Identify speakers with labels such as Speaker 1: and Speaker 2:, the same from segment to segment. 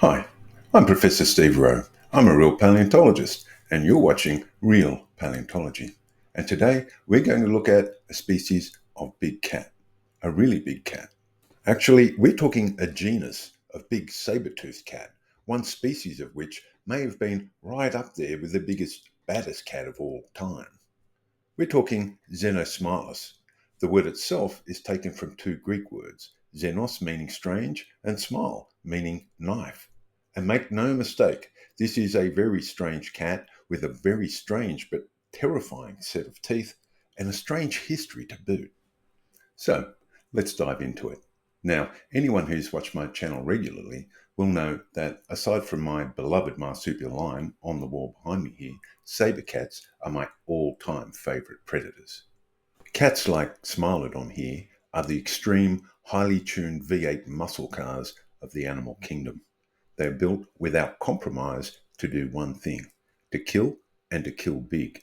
Speaker 1: Hi, I'm Professor Steve Rowe. I'm a real paleontologist, and you're watching Real Paleontology. And today we're going to look at a species of big cat, a really big cat. Actually, we're talking a genus of big saber-toothed cat, one species of which may have been right up there with the biggest, baddest cat of all time. We're talking Xenosmilus. The word itself is taken from two Greek words, xenos meaning strange and smile meaning knife. And make no mistake, this is a very strange cat with a very strange but terrifying set of teeth and a strange history to boot. So, let's dive into it. Now, anyone who's watched my channel regularly will know that aside from my beloved marsupial lion on the wall behind me here, saber cats are my all-time favourite predators. Cats like Smilodon here are the extreme, highly tuned V8 muscle cars of the animal kingdom. They're built without compromise to do one thing, to kill and to kill big.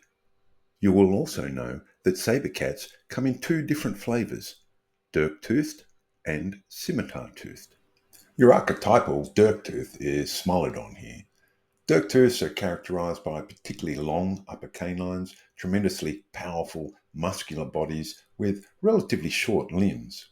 Speaker 1: You will also know that saber cats come in two different flavours, dirk-toothed and scimitar-toothed. Your archetypal dirk-tooth is Smilodon here. Dirk-tooths are characterised by particularly long upper canines, tremendously powerful muscular bodies with relatively short limbs.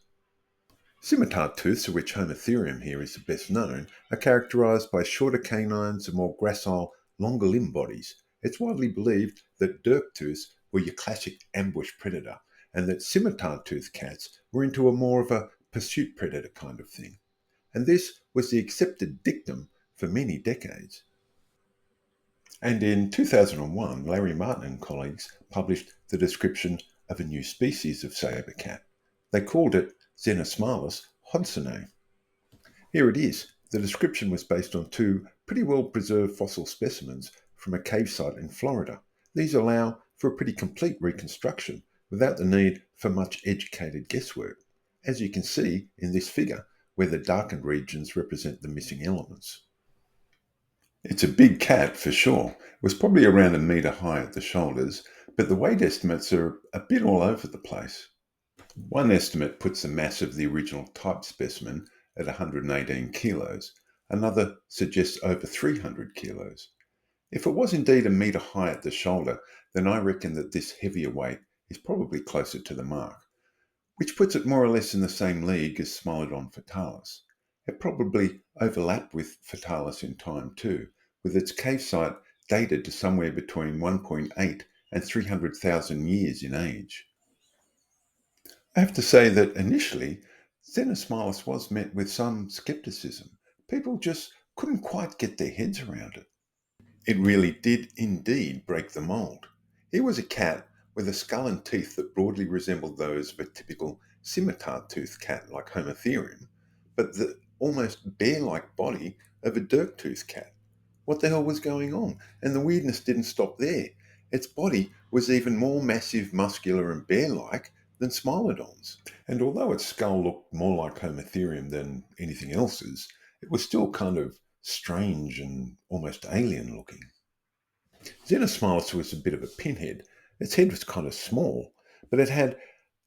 Speaker 1: Scimitar-tooths, of which Homotherium here is the best known, are characterised by shorter canines and more gracile, longer limb bodies. It's widely believed that dirk-tooths were your classic ambush predator, and that scimitar-toothed cats were into a more of a pursuit predator kind of thing. And this was the accepted dictum for many decades. And in 2001, Larry Martin and colleagues published the description of a new species of saber cat. They called it Xenosmilus hodgsoni. Here it is. The description was based on two pretty well preserved fossil specimens from a cave site in Florida. These allow for a pretty complete reconstruction without the need for much educated guesswork, as you can see in this figure, where the darkened regions represent the missing elements. It's a big cat for sure. It was probably around a metre high at the shoulders, but the weight estimates are a bit all over the place. One estimate puts the mass of the original type specimen at 118 kilos. Another suggests over 300 kilos. If it was indeed a metre high at the shoulder, then I reckon that this heavier weight is probably closer to the mark, which puts it more or less in the same league as Smilodon fatalis. It probably overlapped with fatalis in time too, with its cave site dated to somewhere between 1.8 and 300,000 years in age. I have to say that initially, Xenosmilus was met with some skepticism. People just couldn't quite get their heads around it. It really did indeed break the mold. Here was a cat with a skull and teeth that broadly resembled those of a typical scimitar-toothed cat like Homotherium, but the almost bear-like body of a dirk-toothed cat. What the hell was going on? And the weirdness didn't stop there. Its body was even more massive, muscular, and bear-like than Smilodon's. And although its skull looked more like Homotherium than anything else's, it was still kind of strange and almost alien looking. Xenosmilus was a bit of a pinhead. Its head was kind of small, but it had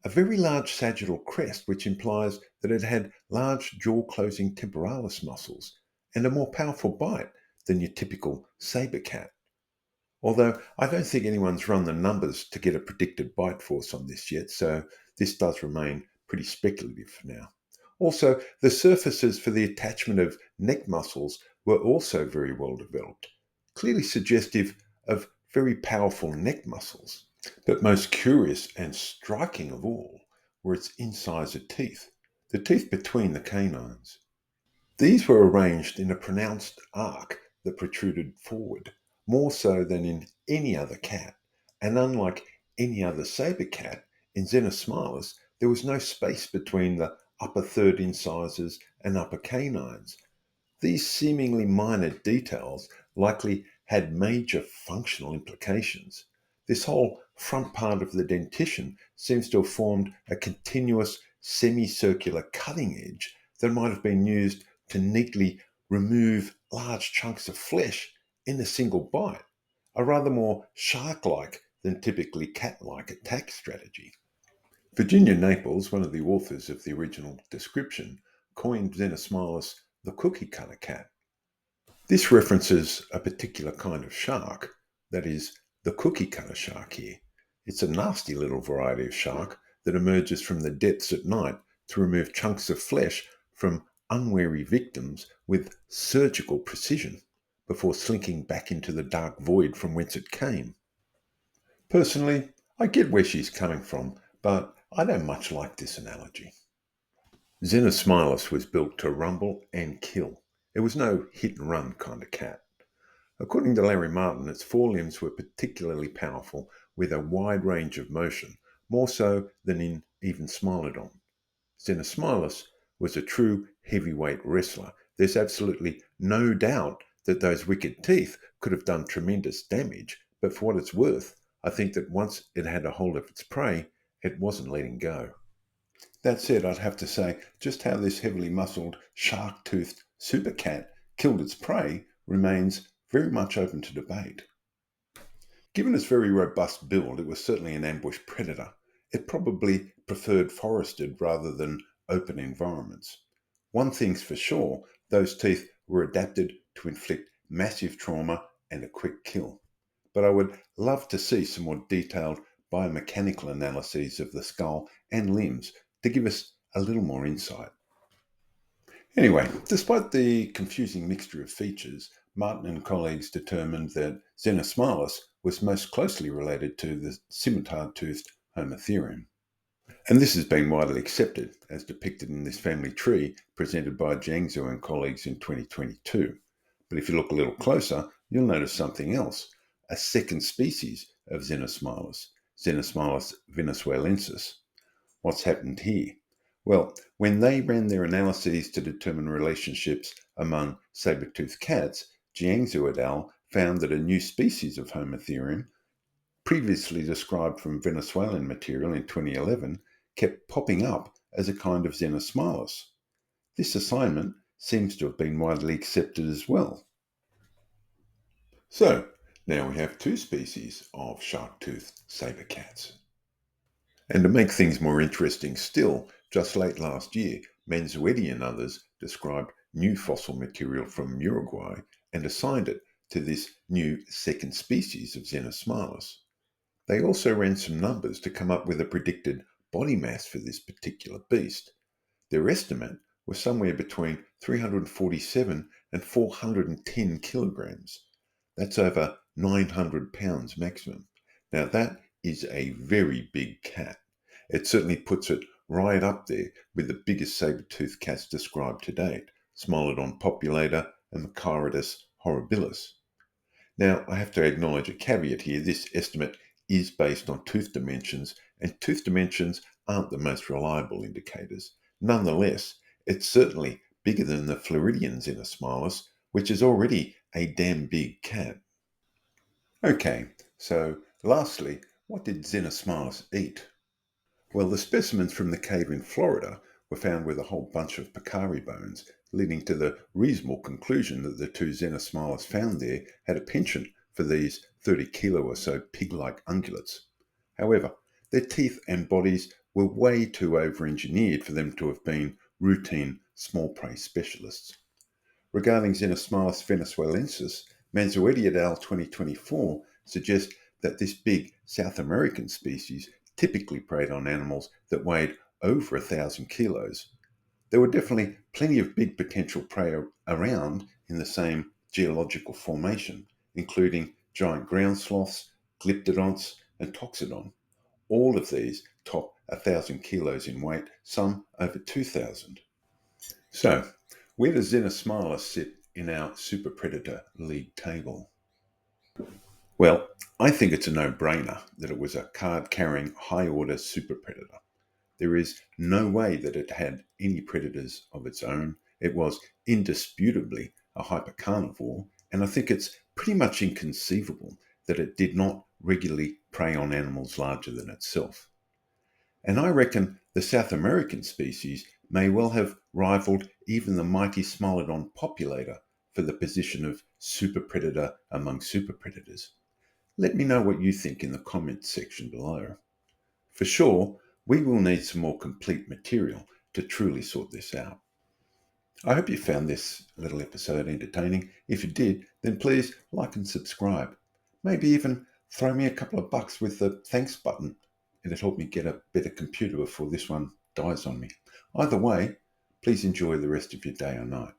Speaker 1: a very large sagittal crest, which implies that it had large jaw-closing temporalis muscles and a more powerful bite than your typical saber cat. Although I don't think anyone's run the numbers to get a predicted bite force on this yet, so this does remain pretty speculative for now. Also, the surfaces for the attachment of neck muscles were also very well developed, clearly suggestive of very powerful neck muscles. But most curious and striking of all were its incisor teeth, the teeth between the canines. These were arranged in a pronounced arc that protruded forward, more so than in any other cat, and unlike any other saber cat, in Xenosmilus there was no space between the upper third incisors and upper canines. These seemingly minor details likely had major functional implications. This whole front part of the dentition seems to have formed a continuous semicircular cutting edge that might have been used to neatly remove large chunks of flesh in a single bite, a rather more shark-like than typically cat-like attack strategy. Virginia Naples, one of the authors of the original description, coined Xenosmilus the cookie cutter cat. This references a particular kind of shark, that is, the cookie cutter shark here. It's a nasty little variety of shark that emerges from the depths at night to remove chunks of flesh from unwary victims with surgical precision before slinking back into the dark void from whence it came. Personally, I get where she's coming from, but I don't much like this analogy. Xenosmilus was built to rumble and kill. It was no hit and run kind of cat. According to Larry Martin, its forelimbs were particularly powerful with a wide range of motion, more so than in even Smilodon. Xenosmilus was a true heavyweight wrestler. There's absolutely no doubt that those wicked teeth could have done tremendous damage, but for what it's worth, I think that once it had a hold of its prey, it wasn't letting go. That said, I'd have to say just how this heavily muscled, shark-toothed super cat killed its prey remains very much open to debate. Given its very robust build, it was certainly an ambush predator. It probably preferred forested rather than open environments. One thing's for sure, those teeth were adapted to inflict massive trauma and a quick kill. But I would love to see some more detailed biomechanical analyses of the skull and limbs to give us a little more insight. Anyway, despite the confusing mixture of features, Martin and colleagues determined that Xenosmilus was most closely related to the scimitar-toothed Homotherium. And this has been widely accepted, as depicted in this family tree presented by Jiangzhou and colleagues in 2022. But if you look a little closer, you'll notice something else, a second species of Xenosmilus, Xenosmilus venezuelensis. What's happened here? Well, when they ran their analyses to determine relationships among saber-toothed cats, Jiangzhou et al. Found that a new species of Homotherium, previously described from Venezuelan material in 2011, kept popping up as a kind of Xenosmilus. This assignment seems to have been widely accepted as well. So, now we have two species of shark-toothed saber cats. And to make things more interesting still, just late last year, Manzuetti and others described new fossil material from Uruguay and assigned it to this new second species of Xenosmilus. They also ran some numbers to come up with a predicted body mass for this particular beast. Their estimate was somewhere between 347 and 410 kilograms. That's over 900 pounds maximum. Now that is a very big cat. It certainly puts it right up there with the biggest saber-toothed cats described to date, Smilodon populator and Macharidus horribilis. Now, I have to acknowledge a caveat here. This estimate is based on tooth dimensions, and tooth dimensions aren't the most reliable indicators. Nonetheless, it's certainly bigger than the Floridian Xenosmilus, which is already a damn big cat. Okay, so lastly, what did Xenosmilus eat? Well, the specimens from the cave in Florida were found with a whole bunch of peccari bones, leading to the reasonable conclusion that the two Xenosmilus found there had a penchant for these 30-kilo or so pig-like ungulates. However, their teeth and bodies were way too over-engineered for them to have been routine small prey specialists. Regarding Xenosmilus venezuelensis, Manzuetti et al. 2024 suggests that this big South American species typically preyed on animals that weighed over 1,000 kilos. There were definitely plenty of big potential prey around in the same geological formation, including giant ground sloths, glyptodonts, and toxodon. All of these top 1,000 kilos in weight, some over 2,000. So, where does Xenosmilus sit in our super predator league table? Well, I think it's a no-brainer that it was a card-carrying high-order super predator. There is no way that it had any predators of its own. It was indisputably a hypercarnivore, and I think it's pretty much inconceivable that it did not regularly prey on animals larger than itself. And I reckon the South American species may well have rivaled even the mighty Smilodon populator for the position of super predator among super predators. Let me know what you think in the comments section below. For sure, we will need some more complete material to truly sort this out. I hope you found this little episode entertaining. If you did, then please like and subscribe. Maybe even throw me a couple of bucks with the thanks button. It'll help me get a better computer before this one dies on me. Either way, please enjoy the rest of your day or night.